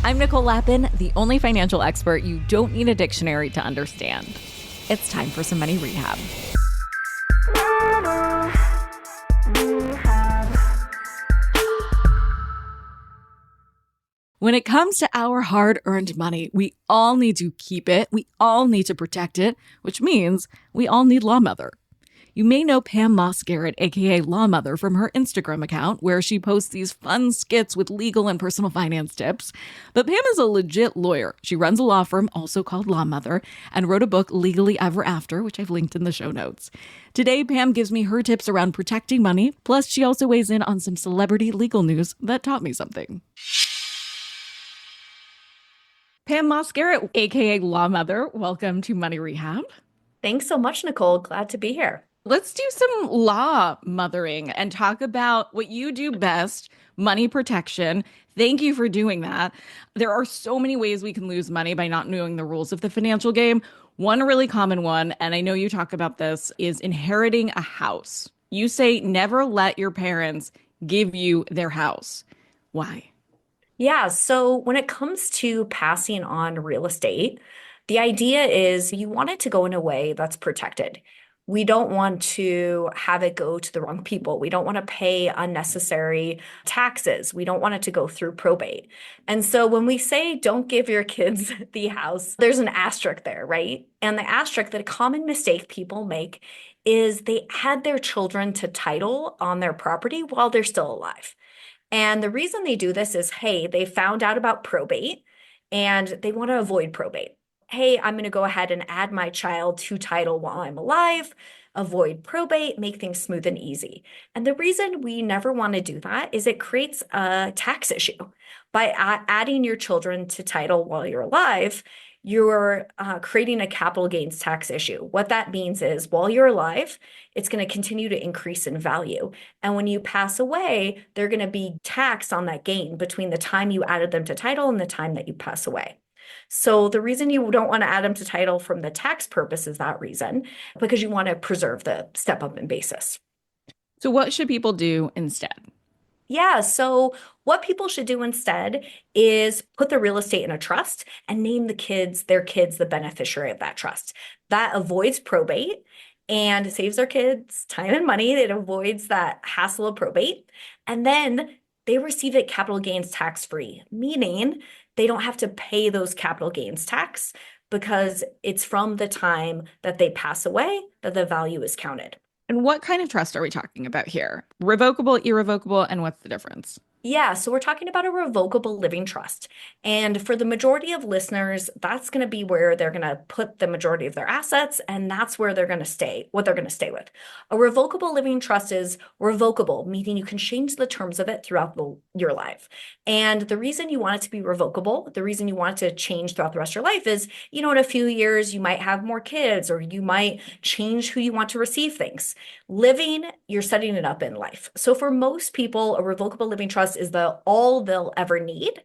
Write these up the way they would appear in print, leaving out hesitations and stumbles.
I'm Nicole Lappin, the only financial expert you don't need a dictionary to understand. It's time for some money rehab. When it comes to our hard-earned money, we all need to keep it, we all need to protect it, which means we all need Law Mother. You may know Pam Maass-Garr, aka Law Mother, from her Instagram account, where she posts these fun skits with legal and personal finance tips. But Pam is a legit lawyer. She runs a law firm, also called Law Mother, and wrote a book, Legally Ever After, which I've linked in the show notes. Today, Pam gives me her tips around protecting money, plus she also weighs in on some celebrity legal news that taught me something. Pam Maass-Garr, aka Law Mother, welcome to Money Rehab. Thanks so much, Nicole. Glad to be here. Let's do some law mothering and talk about what you do best, money protection. Thank you for doing that. There are so many ways we can lose money by not knowing the rules of the financial game. One really common one, and I know you talk about this, is inheriting a house. You say never let your parents give you their house. Why? Yeah, so when it comes to passing on real estate, the idea is you want it to go in a way that's protected. We don't want to have it go to the wrong people. We don't want to pay unnecessary taxes. We don't want it to go through probate. And so when we say don't give your kids the house, there's an asterisk there, right? And the asterisk, that a common mistake people make is they add their children to title on their property while they're still alive. And the reason they do this is, hey, they found out about probate and they want to avoid probate. Hey, I'm going to go ahead and add my child to title while I'm alive, avoid probate, make things smooth and easy. And the reason we never want to do that is it creates a tax issue. By adding your children to title while you're alive, you're creating a capital gains tax issue. What that means is while you're alive, it's going to continue to increase in value. And when you pass away, they're going to be taxed on that gain between the time you added them to title and the time that you pass away. So the reason you don't want to add them to title from the tax purpose is that reason, because you want to preserve the step up in basis. So what should people do instead? Yeah, so what people should do instead is put the real estate in a trust and name their kids, the beneficiary of that trust. That avoids probate and saves their kids time and money. It avoids that hassle of probate. And then they receive it capital gains tax free, meaning they don't have to pay those capital gains tax because it's from the time that they pass away that the value is counted. And what kind of trust are we talking about here? Revocable, irrevocable, and what's the difference? Yeah, so we're talking about a revocable living trust. And for the majority of listeners, that's going to be where they're going to put the majority of their assets, and that's where they're going to stay, what they're going to stay with. A revocable living trust is revocable, meaning you can change the terms of it throughout your life. And the reason you want it to be revocable, the reason you want it to change throughout the rest of your life is, in a few years, you might have more kids, or you might change who you want to receive things. Living, you're setting it up in life. So for most people, a revocable living trust is all they'll ever need.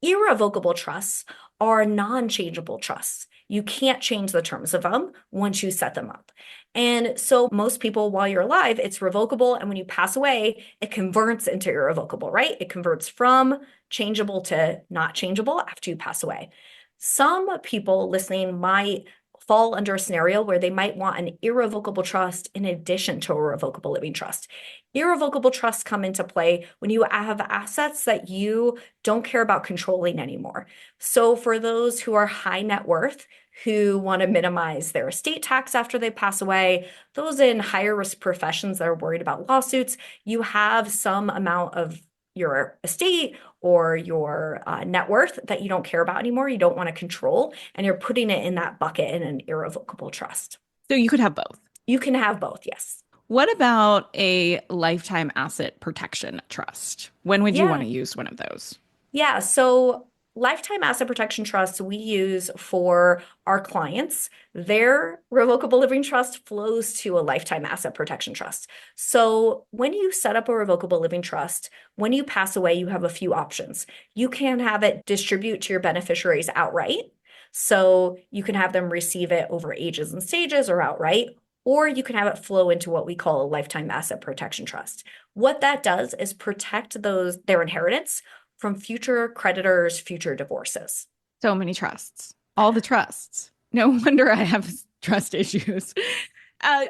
Irrevocable trusts are non-changeable trusts. You can't change the terms of them once you set them up. And so most people, while you're alive, it's revocable. And when you pass away, it converts into irrevocable, right? It converts from changeable to not changeable after you pass away. Some people listening might fall under a scenario where they might want an irrevocable trust in addition to a revocable living trust. Irrevocable trusts come into play when you have assets that you don't care about controlling anymore. So for those who are high net worth, who want to minimize their estate tax after they pass away, those in higher risk professions that are worried about lawsuits, you have some amount of your estate or your net worth that you don't care about anymore, you don't want to control, and you're putting it in that bucket in an irrevocable trust. So you could have both. You can have both, yes. What about a lifetime asset protection trust? When would you want to use one of those? Yeah, so lifetime asset protection trusts we use for our clients. Their revocable living trust flows to a lifetime asset protection trust. So when you set up a revocable living trust, when you pass away, you have a few options. You can have it distribute to your beneficiaries outright. So you can have them receive it over ages and stages or outright, or you can have it flow into what we call a lifetime asset protection trust. What that does is protect their inheritance from future creditors, future divorces. So many trusts, all the trusts. No wonder I have trust issues.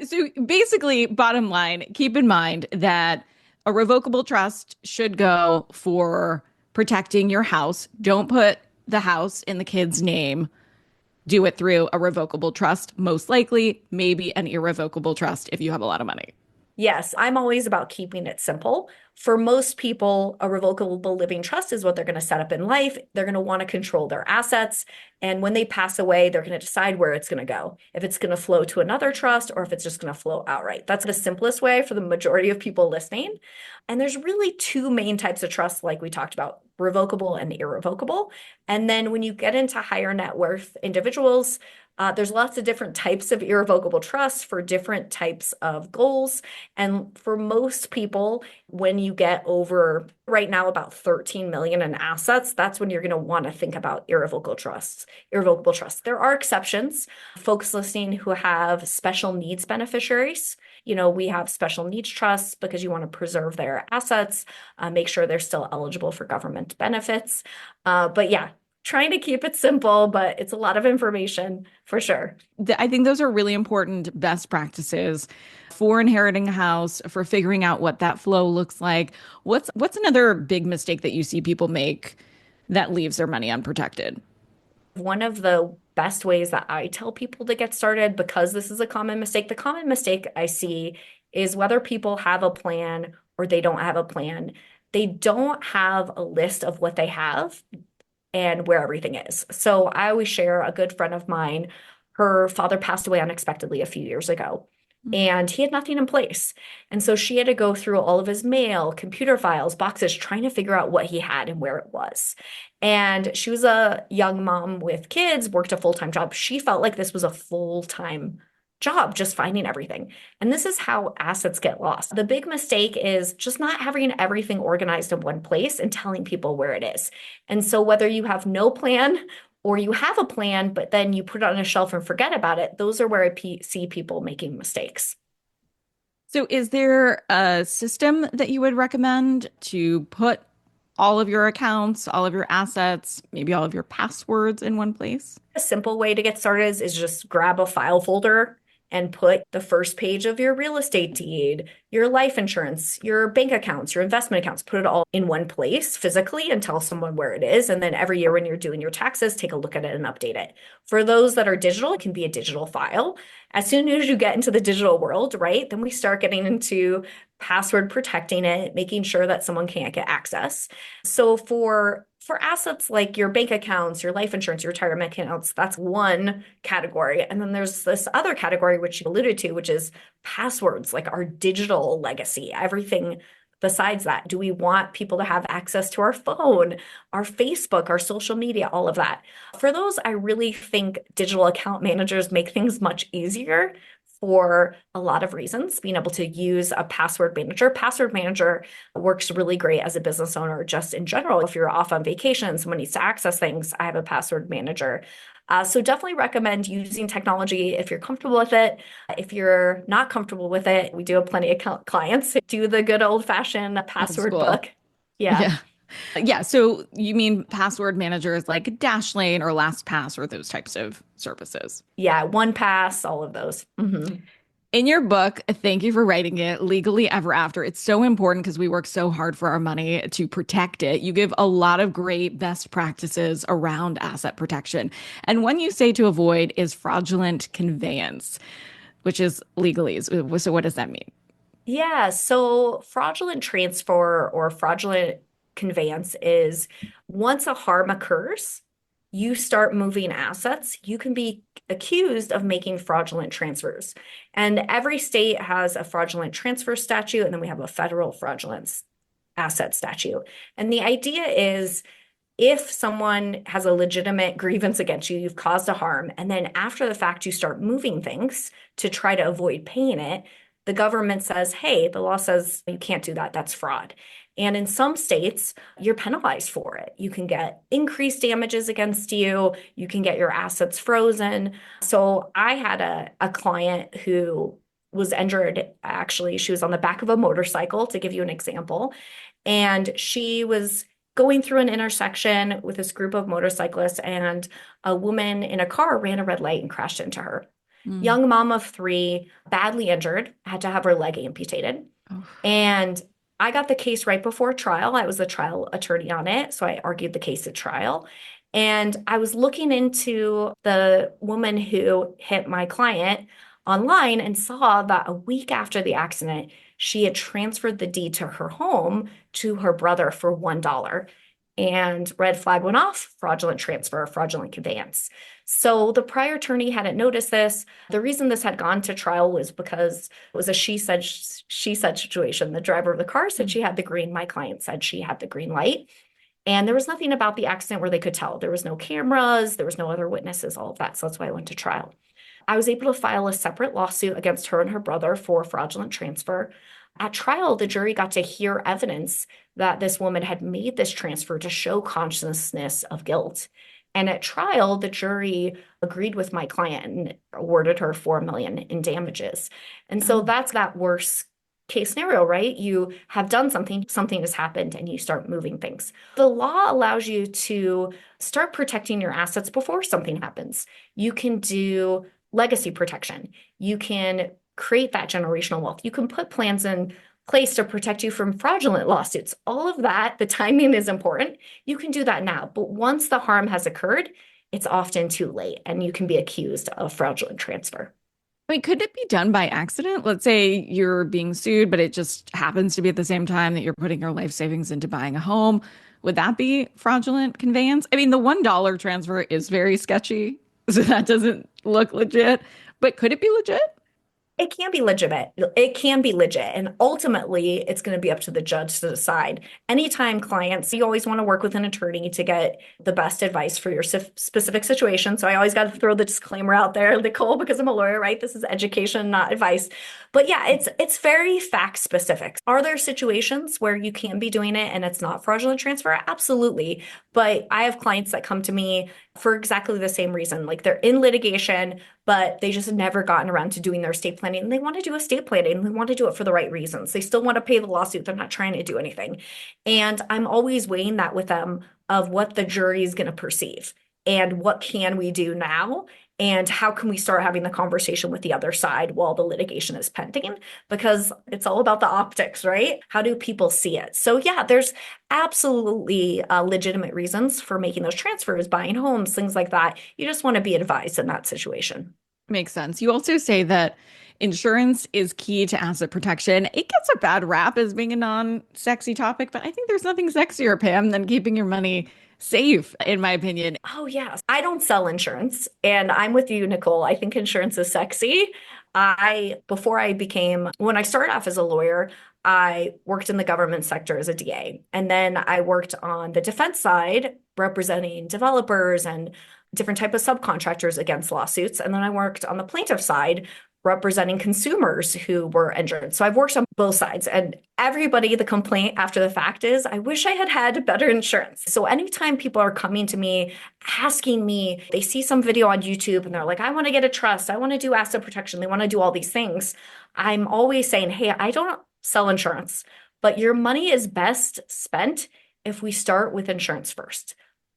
So basically, bottom line, keep in mind that a revocable trust should go for protecting your house. Don't put the house in the kid's name. Do it through a revocable trust, most likely, maybe an irrevocable trust if you have a lot of money. Yes, I'm always about keeping it simple. For most people, a revocable living trust is what they're going to set up in life. They're going to want to control their assets. And when they pass away, they're going to decide where it's going to go, if it's going to flow to another trust or if it's just going to flow outright. That's the simplest way for the majority of people listening. And there's really two main types of trusts, like we talked about, revocable and irrevocable. And then when you get into higher net worth individuals, there's lots of different types of irrevocable trusts for different types of goals. And for most people, when you get over right now about 13 million in assets, that's when you're going to want to think about irrevocable trusts. Irrevocable trusts. There are exceptions. Folks listening who have special needs beneficiaries, we have special needs trusts because you want to preserve their assets, make sure they're still eligible for government benefits. But yeah, trying to keep it simple, but it's a lot of information for sure. I think those are really important best practices for inheriting a house, for figuring out what that flow looks like. What's another big mistake that you see people make that leaves their money unprotected? One of the best ways that I tell people to get started, because this is a common mistake, the common mistake I see is whether people have a plan or they don't have a plan. They don't have a list of what they have and where everything is. So I always share a good friend of mine, her father passed away unexpectedly a few years ago, and he had nothing in place. And so she had to go through all of his mail, computer files, boxes, trying to figure out what he had and where it was. And she was a young mom with kids, worked a full-time job. She felt like this was a full-time job, just finding everything. And this is how assets get lost. The big mistake is just not having everything organized in one place and telling people where it is. And so whether you have no plan or you have a plan, but then you put it on a shelf and forget about it, those are where I see people making mistakes. So is there a system that you would recommend to put all of your accounts, all of your assets, maybe all of your passwords in one place? A simple way to get started is just grab a file folder and put the first page of your real estate deed, your life insurance, your bank accounts, your investment accounts, put it all in one place physically and tell someone where it is. And then every year when you're doing your taxes, take a look at it and update it. For those that are digital, it can be a digital file. As soon as you get into the digital world, right, then we start getting into password protecting it, making sure that someone can't get access. So for assets like your bank accounts, your life insurance, your retirement accounts, that's one category. And then there's this other category, which you alluded to, which is passwords, like our digital legacy, everything besides that. Do we want people to have access to our phone, our Facebook, our social media, all of that? For those, I really think digital account managers make things much easier for a lot of reasons. Being able to use a password manager. Password manager works really great as a business owner, just in general. If you're off on vacation, someone needs to access things, I have a password manager. So definitely recommend using technology if you're comfortable with it. If you're not comfortable with it, we do have plenty of clients who do the good old-fashioned Old password school. book. Yeah. Yeah. Yeah. So you mean password managers like Dashlane or LastPass or those types of services? Yeah. 1Pass, all of those. In your book, thank you for writing it, Legally Ever After. It's so important because we work so hard for our money to protect it. You give a lot of great best practices around asset protection. And one you say to avoid is fraudulent conveyance, which is legalese. So what does that mean? Yeah, so fraudulent transfer or fraudulent conveyance is once a harm occurs, you start moving assets, you can be accused of making fraudulent transfers. And every state has a fraudulent transfer statute, and then we have a federal fraudulent asset statute. And the idea is if someone has a legitimate grievance against you, you've caused a harm, and then after the fact, you start moving things to try to avoid paying it, the government says, hey, the law says you can't do that. That's fraud. And in some states, you're penalized for it. You can get increased damages against you. You can get your assets frozen. So I had a client who was injured. Actually, she was on the back of a motorcycle, to give you an example. And she was going through an intersection with this group of motorcyclists, and a woman in a car ran a red light and crashed into her. Mm. Young mom of three, badly injured, had to have her leg amputated. Oh. And I got the case right before trial. I was the trial attorney on it, so I argued the case at trial. And I was looking into the woman who hit my client online and saw that a week after the accident, she had transferred the deed to her home to her brother for $1. And red flag went off, fraudulent transfer, fraudulent conveyance. So the prior attorney hadn't noticed this. The reason this had gone to trial was because it was a she said situation. The driver of the car said she had the green. My client said she had the green light. And there was nothing about the accident where they could tell. There was no cameras, there was no other witnesses, all of that. So that's why I went to trial. I was able to file a separate lawsuit against her and her brother for fraudulent transfer. At trial, the jury got to hear evidence that this woman had made this transfer to show consciousness of guilt. And at trial, the jury agreed with my client and awarded her $4 million in damages. And so that's that worst case scenario, right? You have done something, something has happened, and you start moving things. The law allows you to start protecting your assets before something happens. You can do legacy protection. You can create that generational wealth. You can put plans in place to protect you from fraudulent lawsuits. All of that, the timing is important. You can do that now. But once the harm has occurred, it's often too late, and you can be accused of fraudulent transfer. I mean, could it be done by accident? Let's say you're being sued, but it just happens to be at the same time that you're putting your life savings into buying a home. Would that be fraudulent conveyance? I mean, the $1 transfer is very sketchy, so that doesn't look legit, but could it be legit? It can be legitimate. It can be legit. And ultimately, it's going to be up to the judge to decide. Anytime clients, you always want to work with an attorney to get the best advice for your specific situation. So I always got to throw the disclaimer out there, Nicole, because I'm a lawyer, right? This is education, not advice. But yeah, it's very fact specific. Are there situations where you can be doing it and it's not fraudulent transfer? Absolutely. But I have clients that come to me for exactly the same reason. Like they're in litigation, but they just never gotten around to doing their estate planning. And they want to do estate planning. They want to do it for the right reasons. They still want to pay the lawsuit. They're not trying to do anything. And I'm always weighing that with them of what the jury is going to perceive and what can we do now and how can we start having the conversation with the other side while the litigation is pending, because it's all about the optics, right? How do people see it? So yeah, there's absolutely legitimate reasons for making those transfers, buying homes, things like that. You just want to be advised in that situation. Makes sense. You also say that insurance is key to asset protection. It gets a bad rap as being a non-sexy topic, but I think there's nothing sexier, Pam, than keeping your money safe, in my opinion. Oh, yes. I don't sell insurance, and I'm with you, Nicole. I think insurance is sexy. When I started off as a lawyer, I worked in the government sector as a DA. And then I worked on the defense side, representing developers and different type of subcontractors against lawsuits. And then I worked on the plaintiff side, representing consumers who were injured. So I've worked on both sides, and everybody, the complaint after the fact is, I wish I had had better insurance. So anytime people are coming to me, asking me, they see some video on YouTube and they're like, I want to get a trust, I want to do asset protection, they want to do all these things. I'm always saying, hey, I don't sell insurance, but your money is best spent if we start with insurance first.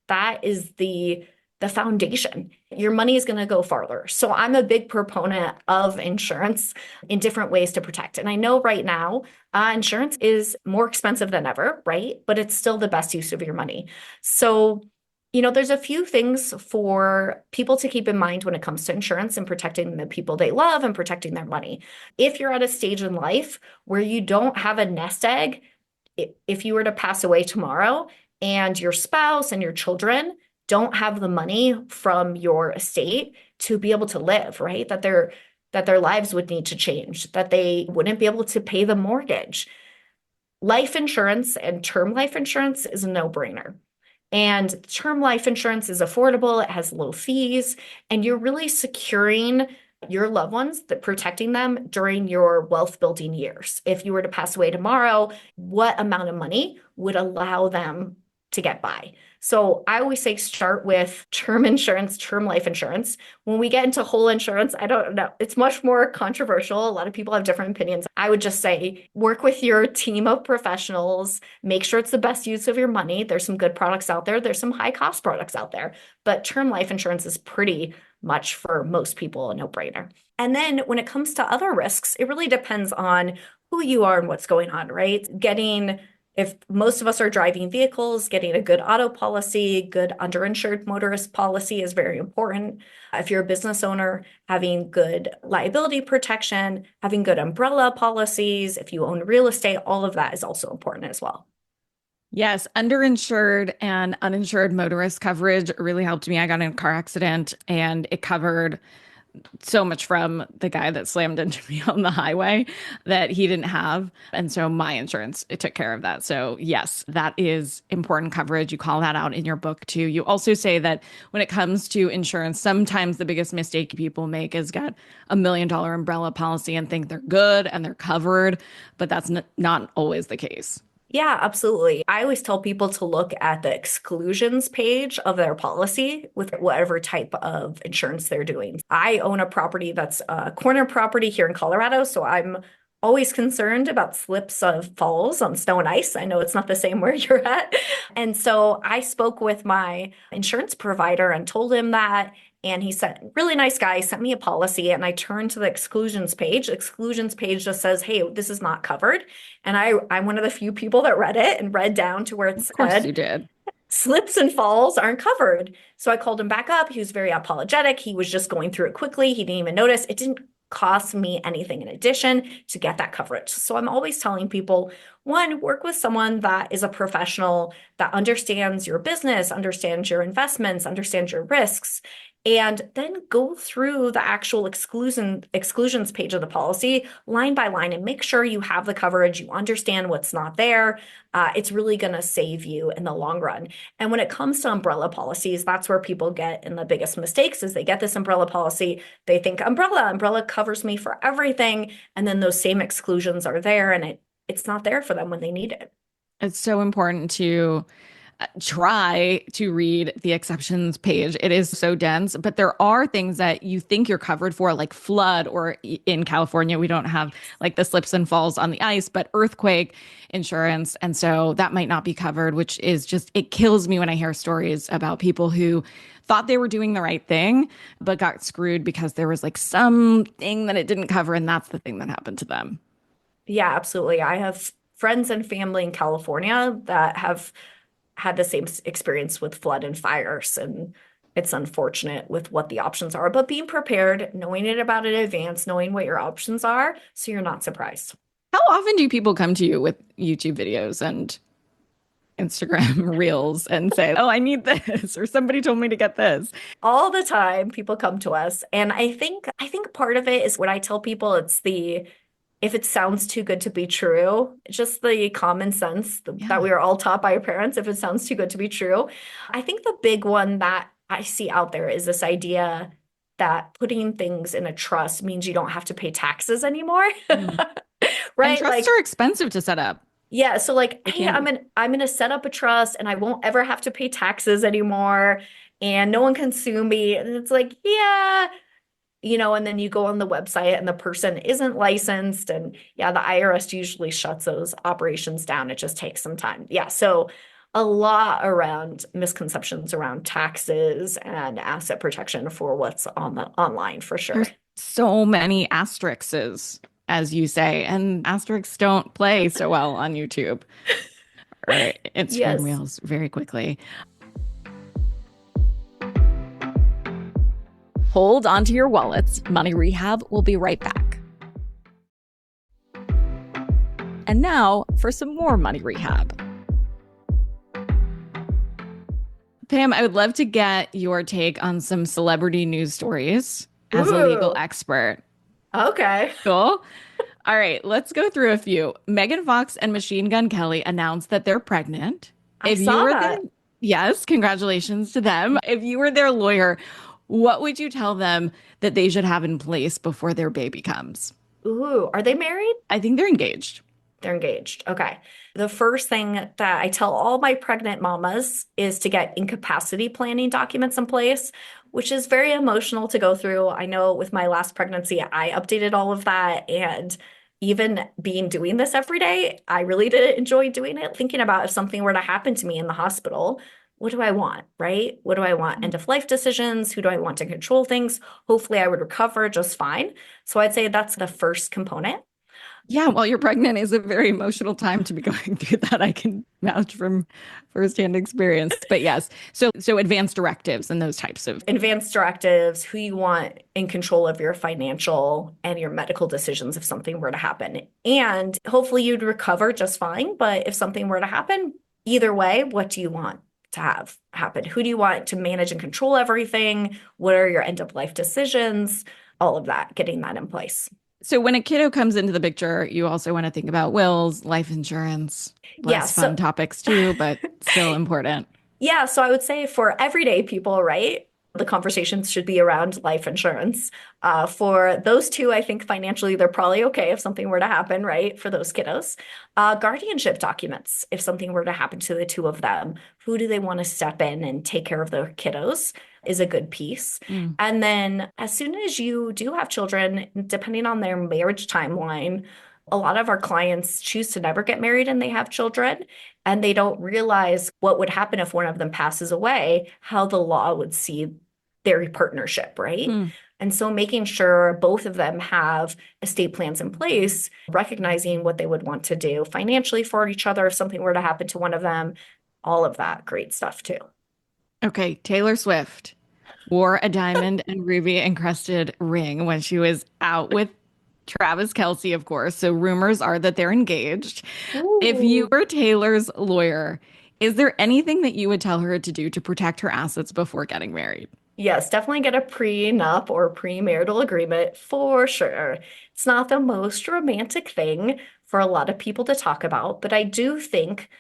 That is the foundation. Your money is going to go farther. So I'm a big proponent of insurance in different ways to protect. And I know right now, insurance is more expensive than ever, right? But it's still the best use of your money. So, there's a few things for people to keep in mind when it comes to insurance and protecting the people they love and protecting their money. If you're at a stage in life where you don't have a nest egg, if you were to pass away tomorrow and your spouse and your children don't have the money from your estate to be able to live, right? That their lives would need to change, that they wouldn't be able to pay the mortgage. Life insurance and term life insurance is a no-brainer. And term life insurance is affordable, it has low fees, and you're really securing your loved ones, that protecting them during your wealth building years. If you were to pass away tomorrow, what amount of money would allow them to get by. So I always say start with term insurance, term life insurance. When we get into whole insurance, I don't know. It's much more controversial. A lot of people have different opinions. I would just say work with your team of professionals, make sure it's the best use of your money. There's some good products out there, there's some high cost products out there, but term life insurance is pretty much for most people a no-brainer. And then when it comes to other risks, it really depends on who you are and what's going on, right? If most of us are driving vehicles, getting a good auto policy, good underinsured motorist policy is very important. If you're a business owner, having good liability protection, having good umbrella policies, if you own real estate, all of that is also important as well. Yes, underinsured and uninsured motorist coverage really helped me. I got in a car accident and it covered so much from the guy that slammed into me on the highway that he didn't have. And so my insurance, it took care of that. So yes, that is important coverage. You call that out in your book too. You also say that when it comes to insurance, sometimes the biggest mistake people make is get $1 million umbrella policy and think they're good and they're covered, but that's not always the case. Yeah, absolutely. I always tell people to look at the exclusions page of their policy with whatever type of insurance they're doing. I own a property that's a corner property here in Colorado, so I'm always concerned about slips of falls on snow and ice. I know it's not the same where you're at. And so I spoke with my insurance provider and told him that. And he said, really nice guy, sent me a policy. And I turned to the exclusions page. Exclusions page just says, hey, this is not covered. And I'm one of the few people that read it and read down to where it Of course you said, did. slips and falls aren't covered. So I called him back up. He was very apologetic. He was just going through it quickly. He didn't even notice. It didn't cost me anything in addition to get that coverage. So I'm always telling people, one, work with someone that is a professional that understands your business, understands your investments, understands your risks, and then go through the actual exclusions page of the policy line by line and make sure you have the coverage, you understand what's not there. It's really going to save you in the long run. And when it comes to umbrella policies, that's where people get in the biggest mistakes is they get this umbrella policy, they think umbrella covers me for everything, and then those same exclusions are there and it's not there for them when they need it. It's so important to try to read the exceptions page. It is so dense, but there are things that you think you're covered for, like flood, or in California, we don't have like the slips and falls on the ice, but earthquake insurance. And so that might not be covered, which is just, it kills me when I hear stories about people who thought they were doing the right thing, but got screwed because there was like something that it didn't cover. And that's the thing that happened to them. Yeah, absolutely. I have friends and family in California that have had the same experience with flood and fires, and it's unfortunate with what the options are, but being prepared, knowing it about in advance, knowing what your options are, so you're not surprised. How often do people come to you with YouTube videos and Instagram reels and say, "Oh, I need this," or somebody told me to get this? All the time, people come to us, and I think part of it is what I tell people, it's the if it sounds too good to be true, just the common sense that Yeah. we are all taught by our parents, if it sounds too good to be true. I think the big one that I see out there is this idea that putting things in a trust means you don't have to pay taxes anymore. Mm. And Right? trusts Like, are expensive to set up. yeah, so like, They hey, can be. I'm gonna set up a trust and I won't ever have to pay taxes anymore and no one can sue me. And it's like, yeah, and then you go on the website and the person isn't licensed. And yeah, the IRS usually shuts those operations down. It just takes some time. Yeah. So a lot around misconceptions around taxes and asset protection for what's on the online for sure. There's so many asterisks, as you say, and asterisks don't play so well on YouTube or Instagram Yes. reels very quickly. Hold onto your wallets. Money Rehab will be right back. And now for some more Money Rehab. Pam, I would love to get your take on some celebrity news stories as a legal Ooh, expert. okay. Cool. All right, let's go through a few. Megan Fox and Machine Gun Kelly announced that they're pregnant. I If you saw were their, that. yes, congratulations to them. If you were their lawyer, what would you tell them that they should have in place before their baby comes? Ooh, are they married? I think they're engaged. They're engaged. Okay. The first thing that I tell all my pregnant mamas is to get incapacity planning documents in place, which is very emotional to go through. I know with my last pregnancy, I updated all of that. And even being doing this every day, I really did enjoy doing it, thinking about if something were to happen to me in the hospital, what do I want, right? What do I want? End of life decisions? Who do I want to control things? Hopefully, I would recover just fine. So I'd say that's the first component. Yeah, while you're pregnant is a very emotional time to be going through that. I can vouch from firsthand experience. But yes, so advanced directives and those types of. Advanced directives, who you want in control of your financial and your medical decisions if something were to happen. And hopefully you'd recover just fine. But if something were to happen, either way, what do you want to have happen? Who do you want to manage and control everything? What are your end of life decisions? All of that, getting that in place. So when a kiddo comes into the picture, you also want to think about wills, life insurance, Yeah. less fun So topics too, but still important. Yeah, so I would say for everyday people, right? The conversations should be around life insurance. For those two, I think financially they're probably okay if something were to happen, right? For those kiddos. Guardianship documents, if something were to happen to the two of them, who do they want to step in and take care of their kiddos is a good piece. Mm. And then as soon as you do have children, depending on their marriage timeline, a lot of our clients choose to never get married and they have children, and they don't realize what would happen if one of them passes away, how the law would see their partnership, right? Mm. And so making sure both of them have estate plans in place, recognizing what they would want to do financially for each other if something were to happen to one of them, all of that great stuff too. Okay, Taylor Swift wore a diamond and ruby encrusted ring when she was out with Travis Kelce, of course. So rumors are that they're engaged. If you Ooh. were Taylor's lawyer, is there anything that you would tell her to do to protect her assets before getting married? Yes, definitely get a prenup or premarital agreement for sure. It's not the most romantic thing for a lot of people to talk about, but I do think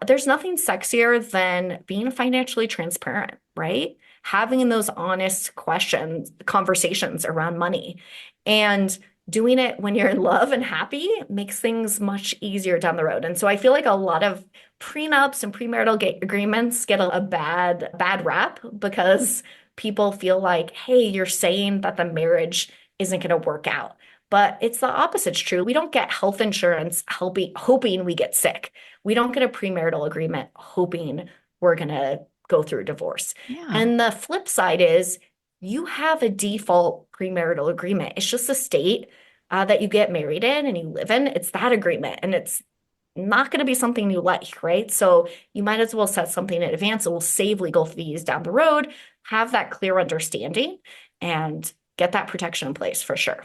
there's nothing sexier than being financially transparent, right? Having those honest questions, conversations around money, and doing it when you're in love and happy makes things much easier down the road. And so I feel like a lot of prenups and premarital agreements get a bad rap because people feel like, hey, you're saying that the marriage isn't going to work out. But it's the opposite's true. We don't get health insurance hoping we get sick. We don't get a premarital agreement hoping we're going to go through divorce. Yeah. And the flip side is you have a default premarital agreement. It's just a state that you get married in and you live in. It's that agreement. And it's not going to be something you like, right? So you might as well set something in advance. It will save legal fees down the road, have that clear understanding, and get that protection in place for sure.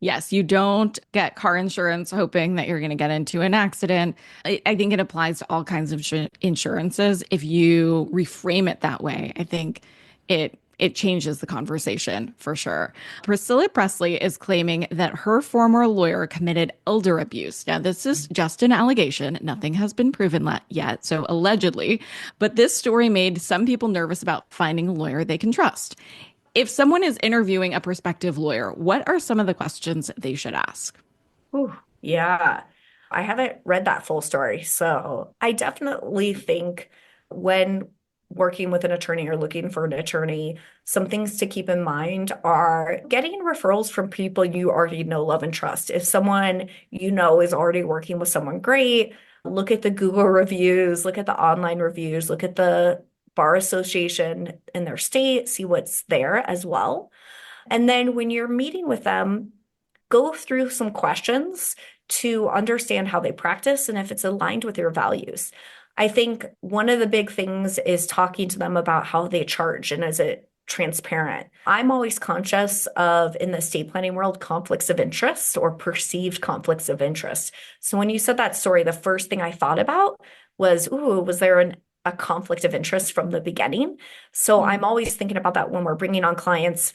Yes, you don't get car insurance hoping that you're going to get into an accident. I think it applies to all kinds of insurances. If you reframe it that way, I think it changes the conversation for sure. Priscilla Presley is claiming that her former lawyer committed elder abuse. Now, this is just an allegation. Nothing has been proven yet, so allegedly. But this story made some people nervous about finding a lawyer they can trust. If someone is interviewing a prospective lawyer, what are some of the questions they should ask? Ooh, yeah. I haven't read that full story. So I definitely think when working with an attorney or looking for an attorney, some things to keep in mind are getting referrals from people you already know, love, and trust. If someone you know is already working with someone great, look at the Google reviews, look at the online reviews, look at the bar association in their state, see what's there as well. And then when you're meeting with them, go through some questions to understand how they practice and if it's aligned with your values. I think one of the big things is talking to them about how they charge and is it transparent. I'm always conscious of, in the estate planning world, conflicts of interest or perceived conflicts of interest. So when you said that story, the first thing I thought about was, ooh, was there a conflict of interest from the beginning? So I'm always thinking about that when we're bringing on clients.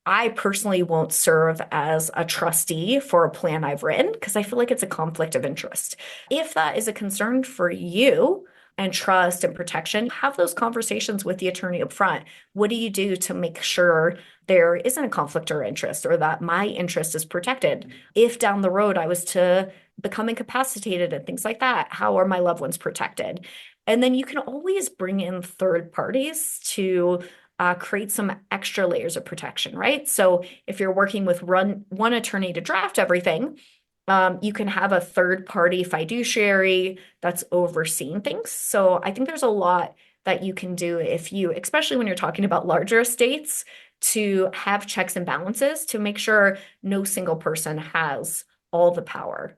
I personally won't serve as a trustee for a plan I've written because I feel like it's a conflict of interest. If that is a concern for you and trust and protection, have those conversations with the attorney up front. What do you do to make sure there isn't a conflict or interest or that my interest is protected? If down the road I was to become incapacitated and things like that, how are my loved ones protected? And then you can always bring in third parties to create some extra layers of protection, right? So if you're working with one attorney to draft everything, you can have a third party fiduciary that's overseeing things. So I think there's a lot that you can do if you, especially when you're talking about larger estates, to have checks and balances to make sure no single person has all the power.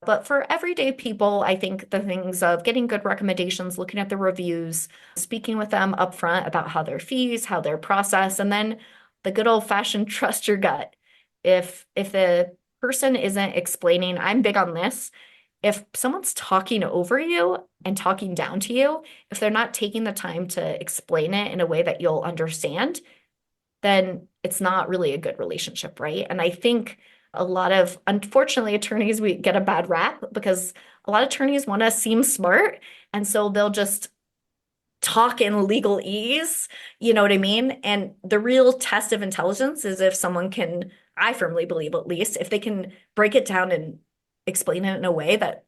But for everyday people, I think the things of getting good recommendations, looking at the reviews, speaking with them upfront about how their fees, how their process, and then the good old fashioned trust your gut. If the person isn't explaining, I'm big on this. If someone's talking over you and talking down to you, if they're not taking the time to explain it in a way that you'll understand, then it's not really a good relationship, right? And I think a lot of, unfortunately, attorneys, we get a bad rap because a lot of attorneys want to seem smart. And so they'll just talk in legalese, you know what I mean? And the real test of intelligence is if someone can, I firmly believe at least, if they can break it down and explain it in a way that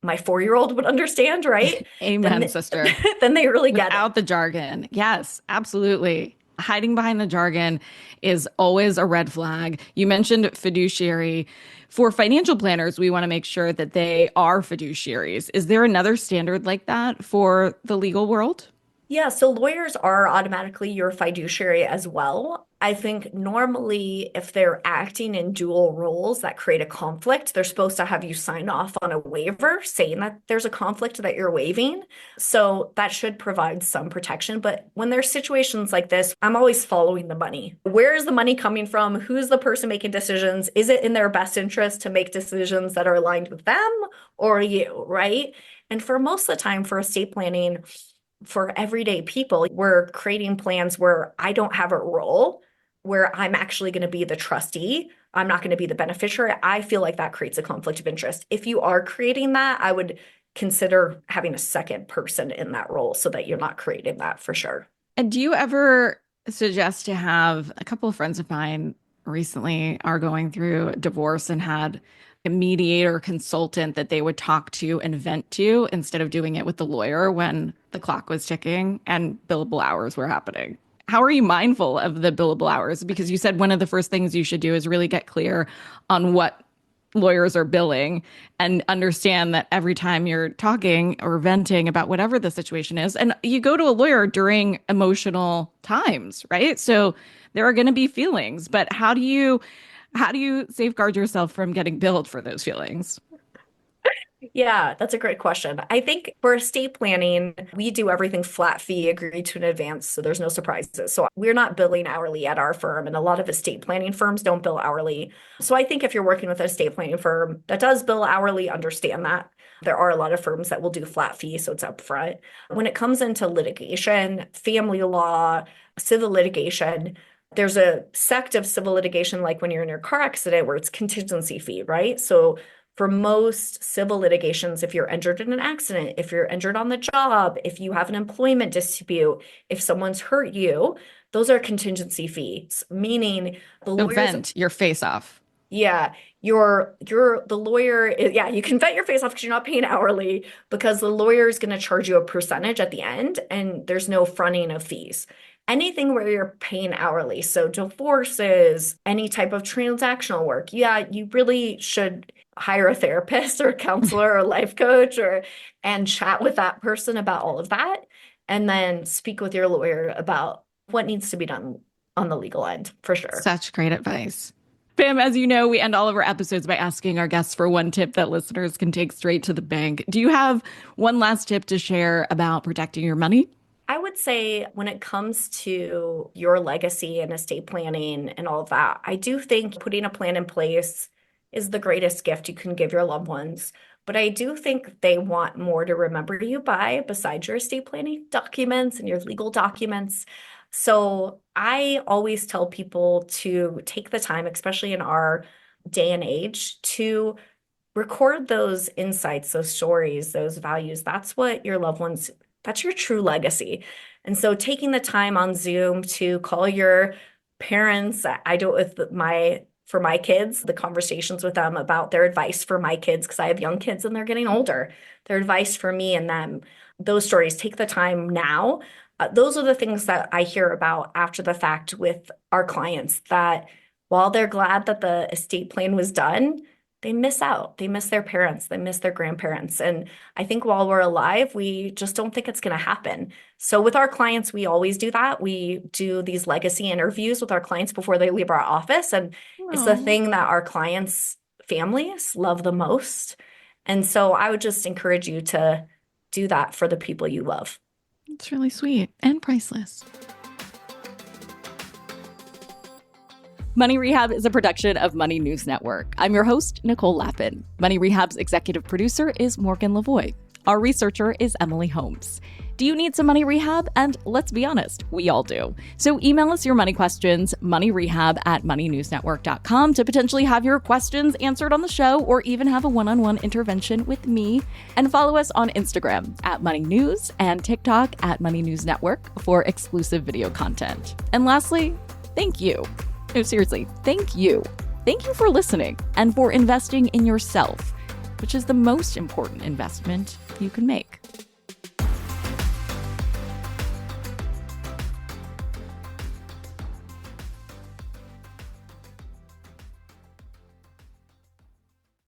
my 4-year-old would understand, right? Amen, Then, sister. then they really get it. Without the jargon. Yes, absolutely. Hiding behind the jargon is always a red flag. You mentioned fiduciary. For financial planners, we want to make sure that they are fiduciaries. Is there another standard like that for the legal world? Yeah, so lawyers are automatically your fiduciary as well. I think normally, if they're acting in dual roles that create a conflict, they're supposed to have you sign off on a waiver saying that there's a conflict that you're waiving. So that should provide some protection. But when there's situations like this, I'm always following the money. Where is the money coming from? Who's the person making decisions? Is it in their best interest to make decisions that are aligned with them or you, right? And for most of the time, for estate planning, for everyday people, we're creating plans where I don't have a role, where I'm actually going to be the trustee. I'm not going to be the beneficiary. I feel like that creates a conflict of interest. If you are creating that, I would consider having a second person in that role so that you're not creating that for sure. And do you ever suggest to have a couple of friends of mine recently are going through divorce and had a mediator consultant that they would talk to and vent to instead of doing it with the lawyer when the clock was ticking and billable hours were happening? How are you mindful of the billable hours? Because you said one of the first things you should do is really get clear on what lawyers are billing and understand that every time you're talking or venting about whatever the situation is, and you go to a lawyer during emotional times, right? So there are going to be feelings, but how do you safeguard yourself from getting billed for those feelings? Yeah, that's a great question. I think for estate planning, we do everything flat fee, agreed to in advance, so there's no surprises. So we're not billing hourly at our firm, and a lot of estate planning firms don't bill hourly. So I think if you're working with an estate planning firm that does bill hourly, understand that. There are a lot of firms that will do flat fee, so it's upfront. When it comes into litigation, family law, civil litigation, there's a sect of civil litigation, like when you're in your car accident, where it's contingency fee, right? So for most civil litigations, if you're injured in an accident, if you're injured on the job, if you have an employment dispute, if someone's hurt you, those are contingency fees, meaning the So lawyers, vent your face off. yeah, you're the lawyer, yeah, you can vet your face off because you're not paying hourly because the lawyer is going to charge you a percentage at the end and there's no fronting of fees. Anything where you're paying hourly, so divorces, any type of transactional work, yeah, you really should hire a therapist or a counselor or a life coach or and chat with that person about all of that and then speak with your lawyer about what needs to be done on the legal end for sure. Such great advice. Pam, as you know, we end all of our episodes by asking our guests for one tip that listeners can take straight to the bank. Do you have one last tip to share about protecting your money? I would say when it comes to your legacy and estate planning and all of that, I do think putting a plan in place is the greatest gift you can give your loved ones. But I do think they want more to remember you by besides your estate planning documents and your legal documents. So I always tell people to take the time, especially in our day and age, to record those insights, those stories, those values. That's what your loved ones, that's your true legacy. And so taking the time on Zoom to call your parents, I do it with my for my kids, the conversations with them about their advice for my kids, because I have young kids and they're getting older, their advice for me and them, those stories, take the time now. Those are the things that I hear about after the fact with our clients, that while they're glad that the estate plan was done, they miss out. They miss their parents. They miss their grandparents. And I think while we're alive, we just don't think it's going to happen. So with our clients, we always do that. We do these legacy interviews with our clients before they leave our office. And it's the thing that our clients' families love the most. And so I would just encourage you to do that for the people you love. It's really sweet and priceless. Money Rehab is a production of Money News Network. I'm your host, Nicole Lappin. Money Rehab's executive producer is Morgan Lavoie. Our researcher is Emily Holmes. Do you need some money rehab? And let's be honest, we all do. So email us your money questions, moneyrehab@moneynewsnetwork.com, to potentially have your questions answered on the show or even have a one-on-one intervention with me. And follow us on Instagram @MoneyNews and TikTok @MoneyNewsNetwork for exclusive video content. And lastly, thank you. No, seriously, thank you. Thank you for listening and for investing in yourself, which is the most important investment you can make.